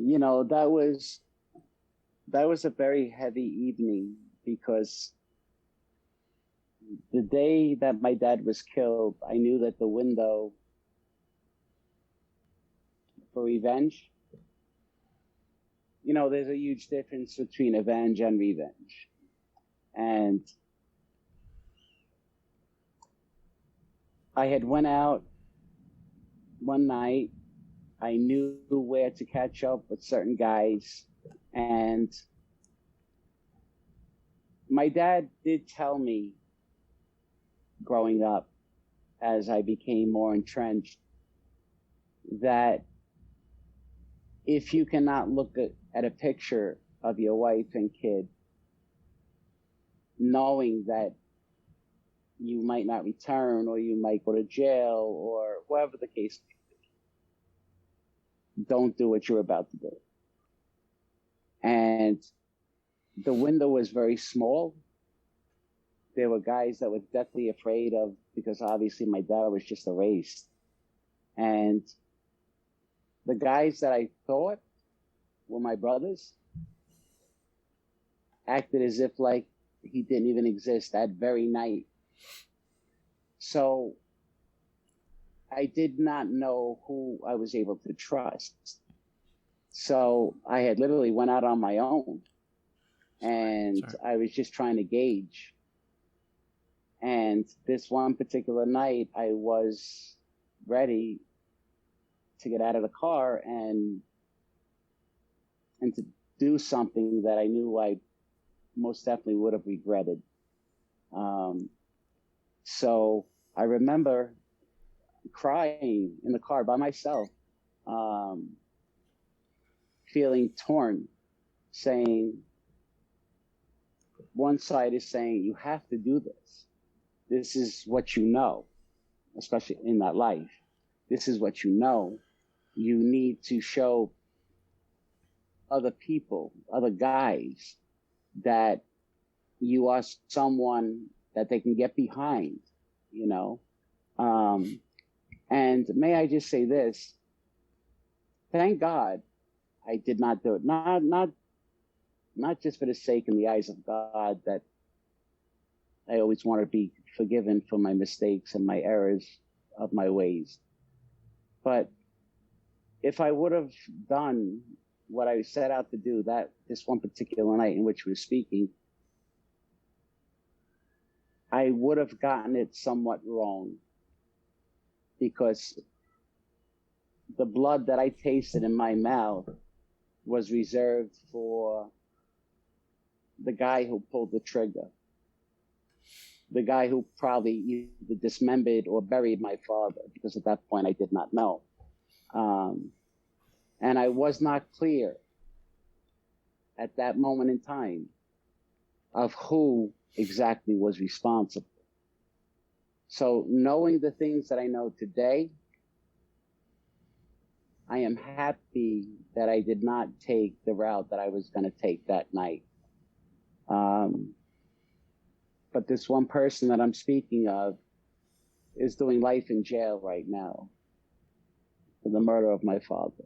that was a very heavy evening because the day that my dad was killed, I knew that the window for revenge, there's a huge difference between avenge and revenge. And I had went out one night. I knew where to catch up with certain guys. And my dad did tell me growing up, as I became more entrenched, that if you cannot look at a picture of your wife and kid, knowing that you might not return or you might go to jail or whatever the case may be, don't do what you're about to do. And the window was very small. There were guys that were deathly afraid of, because obviously my dad was just erased. And the guys that I thought were my brothers acted as if like he didn't even exist that very night. So I did not know who I was able to trust. So I had literally went out on my own, and I was just trying to gauge. And this one particular night, I was ready to get out of the car and to do something that I knew I most definitely would have regretted. So I remember crying in the car by myself, feeling torn, saying, one side is saying, you have to do this. This is what you know, especially in that life. This is what you know. You need to show other people, other guys, that you are someone that they can get behind, And may I just say this? Thank God I did not do it. Not just for the sake in the eyes of God that I always want to be forgiven for my mistakes and my errors of my ways. But if I would have done what I set out to do this one particular night in which we were speaking, I would have gotten it somewhat wrong, because the blood that I tasted in my mouth was reserved for the guy who pulled the trigger, the guy who probably either dismembered or buried my father, because at that point I did not know. And I was not clear at that moment in time of who exactly was responsible. So knowing the things that I know today, I am happy that I did not take the route that I was going to take that night. But this one person that I'm speaking of is doing life in jail right now for the murder of my father.